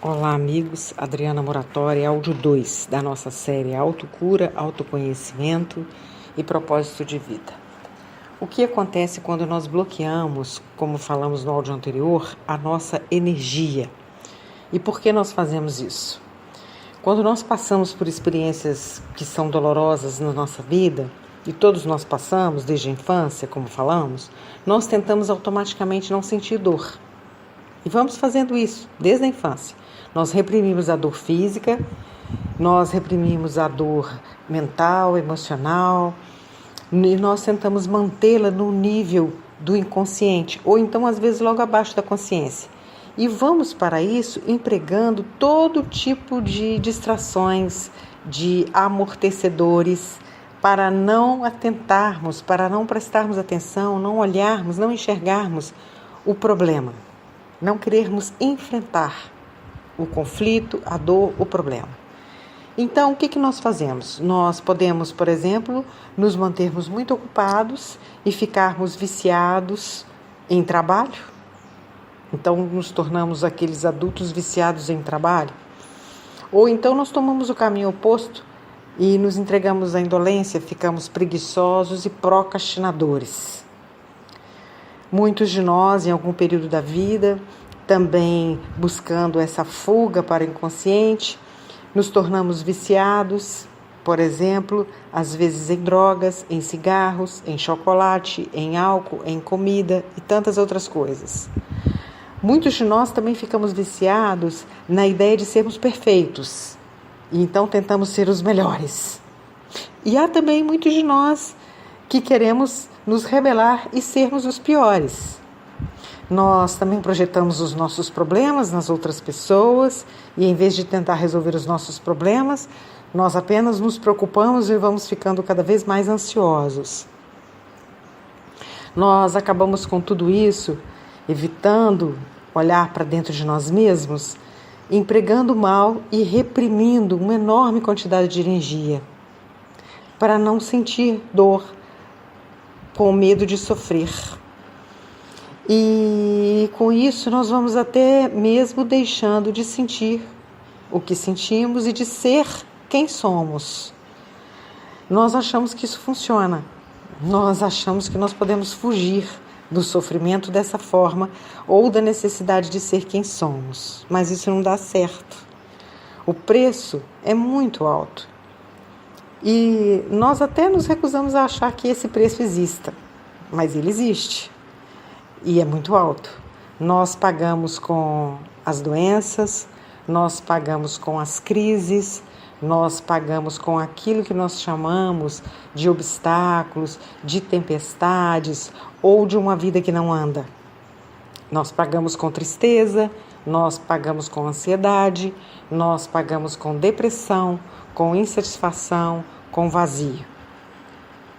Olá, amigos. Adriana Moratória, áudio 2 da nossa série Autocura, Autoconhecimento e Propósito de Vida. O que acontece quando nós bloqueamos, como falamos no áudio anterior, a nossa energia? E por que nós fazemos isso? Quando nós passamos por experiências que são dolorosas na nossa vida, e todos nós passamos desde a infância, como falamos, nós tentamos automaticamente não sentir dor. E vamos fazendo isso desde a infância. Nós reprimimos a dor física, nós reprimimos a dor mental, emocional, e nós tentamos mantê-la no nível do inconsciente, ou então às vezes logo abaixo da consciência. E vamos para isso empregando todo tipo de distrações, de amortecedores, para não atentarmos, para não prestarmos atenção, não olharmos, não enxergarmos o problema. Não querermos enfrentar o conflito, a dor, o problema. Então, o que nós fazemos? Nós podemos, por exemplo, nos mantermos muito ocupados e ficarmos viciados em trabalho. Então, nos tornamos aqueles adultos viciados em trabalho. Ou então, nós tomamos o caminho oposto e nos entregamos à indolência, ficamos preguiçosos e procrastinadores. Muitos de nós, em algum período da vida, também buscando essa fuga para o inconsciente, nos tornamos viciados, por exemplo, às vezes em drogas, em cigarros, em chocolate, em álcool, em comida e tantas outras coisas. Muitos de nós também ficamos viciados na ideia de sermos perfeitos, e então tentamos ser os melhores. E há também muitos de nós que queremos nos rebelar e sermos os piores. Nós também projetamos os nossos problemas nas outras pessoas e em vez de tentar resolver os nossos problemas, nós apenas nos preocupamos e vamos ficando cada vez mais ansiosos. Nós acabamos com tudo isso, evitando olhar para dentro de nós mesmos, empregando mal e reprimindo uma enorme quantidade de energia para não sentir dor, com medo de sofrer. E com isso nós vamos até mesmo deixando de sentir o que sentimos e de ser quem somos. Nós achamos que isso funciona. Nós achamos que nós podemos fugir do sofrimento dessa forma ou da necessidade de ser quem somos. Mas isso não dá certo. O preço é muito alto. E nós até nos recusamos a achar que esse preço exista, mas ele existe e é muito alto. Nós pagamos com as doenças, nós pagamos com as crises, nós pagamos com aquilo que nós chamamos de obstáculos, de tempestades ou de uma vida que não anda. Nós pagamos com tristeza, nós pagamos com ansiedade, nós pagamos com depressão, com insatisfação, com vazio.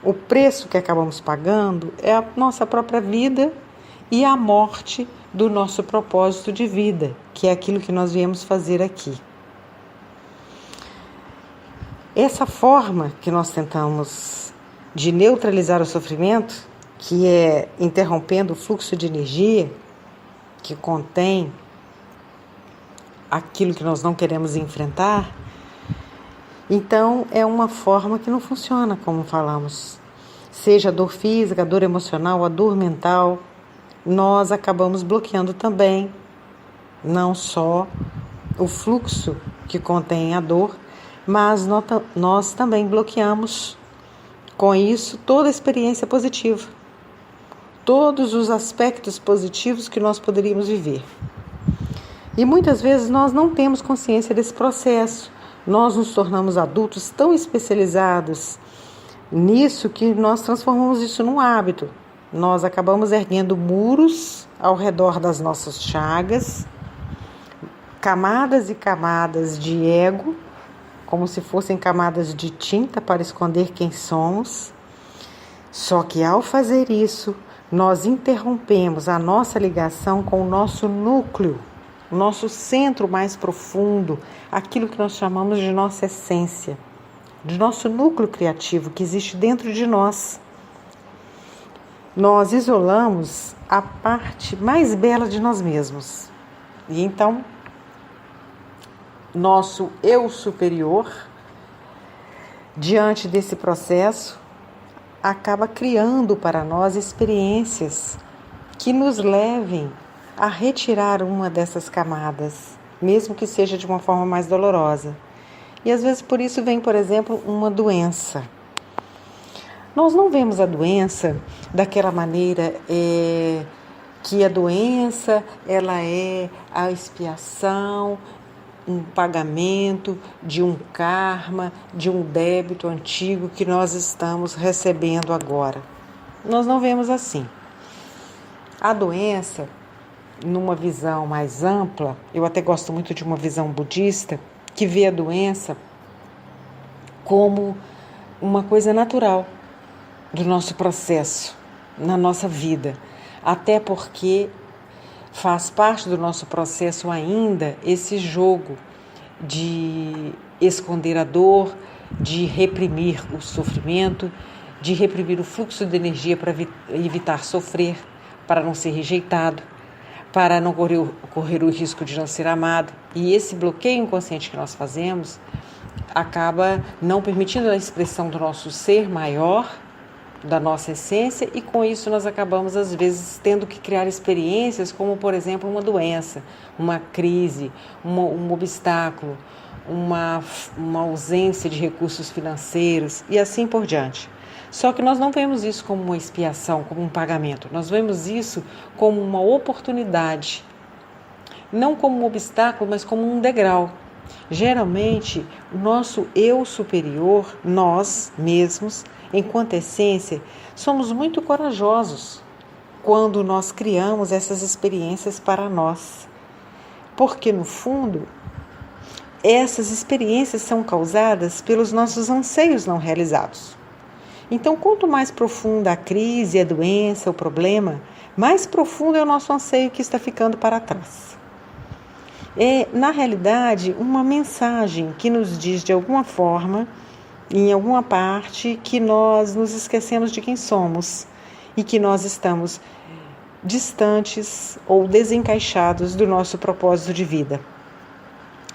O preço que acabamos pagando é a nossa própria vida e a morte do nosso propósito de vida, que é aquilo que nós viemos fazer aqui. Essa forma que nós tentamos de neutralizar o sofrimento, que é interrompendo o fluxo de energia que contém aquilo que nós não queremos enfrentar, então é uma forma que não funciona, como falamos. Seja a dor física, a dor emocional, a dor mental, nós acabamos bloqueando também, não só o fluxo que contém a dor, mas nós também bloqueamos com isso toda a experiência positiva, todos os aspectos positivos que nós poderíamos viver. E muitas vezes nós não temos consciência desse processo. Nós nos tornamos adultos tão especializados nisso que nós transformamos isso num hábito. Nós acabamos erguendo muros ao redor das nossas chagas, camadas e camadas de ego, como se fossem camadas de tinta para esconder quem somos. Só que ao fazer isso, nós interrompemos a nossa ligação com o nosso núcleo, o nosso centro mais profundo, aquilo que nós chamamos de nossa essência, de nosso núcleo criativo que existe dentro de nós. Nós isolamos a parte mais bela de nós mesmos. E então, nosso eu superior, diante desse processo, acaba criando para nós experiências que nos levem a retirar uma dessas camadas, mesmo que seja de uma forma mais dolorosa. E às vezes por isso vem, por exemplo, uma doença. Nós não vemos a doença daquela maneira que a doença ela é a expiação, um pagamento de um karma, de um débito antigo que nós estamos recebendo agora. Nós não vemos assim. A doença, numa visão mais ampla, eu até gosto muito de uma visão budista, que vê a doença como uma coisa natural do nosso processo, na nossa vida. Até porque faz parte do nosso processo ainda esse jogo de esconder a dor, de reprimir o sofrimento, de reprimir o fluxo de energia para evitar sofrer, para não ser rejeitado, para não correr o risco de não ser amado. E esse bloqueio inconsciente que nós fazemos acaba não permitindo a expressão do nosso ser maior, da nossa essência, e com isso nós acabamos às vezes tendo que criar experiências como, por exemplo, uma doença, uma crise, um obstáculo, uma ausência de recursos financeiros e assim por diante. Só que nós não vemos isso como uma expiação, como um pagamento. Nós vemos isso como uma oportunidade, não como um obstáculo, mas como um degrau. Geralmente, o nosso eu superior, nós mesmos, enquanto essência, somos muito corajosos quando nós criamos essas experiências para nós. Porque, no fundo, essas experiências são causadas pelos nossos anseios não realizados. Então, quanto mais profunda a crise, a doença, o problema, mais profundo é o nosso anseio que está ficando para trás. É, na realidade, uma mensagem que nos diz de alguma forma, em alguma parte, que nós nos esquecemos de quem somos e que nós estamos distantes ou desencaixados do nosso propósito de vida.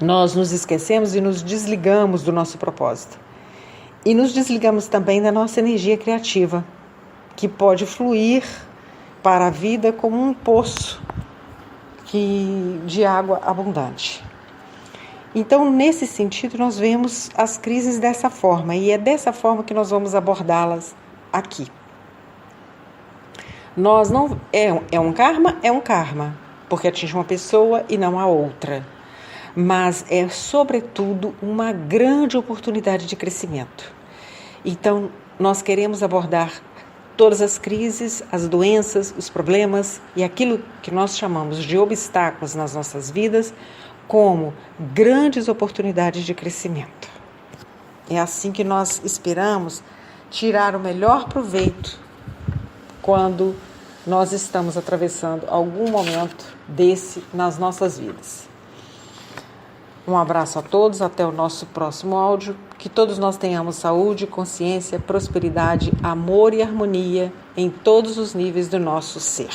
Nós nos esquecemos e nos desligamos do nosso propósito. E nos desligamos também da nossa energia criativa, que pode fluir para a vida como um poço de água abundante. Então, nesse sentido, nós vemos as crises dessa forma, e é dessa forma que nós vamos abordá-las aqui. Nós não é um karma, porque atinge uma pessoa e não a outra. Mas é, sobretudo, uma grande oportunidade de crescimento. Então, nós queremos abordar todas as crises, as doenças, os problemas e aquilo que nós chamamos de obstáculos nas nossas vidas como grandes oportunidades de crescimento. É assim que nós esperamos tirar o melhor proveito quando nós estamos atravessando algum momento desse nas nossas vidas. Um abraço a todos, até o nosso próximo áudio. Que todos nós tenhamos saúde, consciência, prosperidade, amor e harmonia em todos os níveis do nosso ser.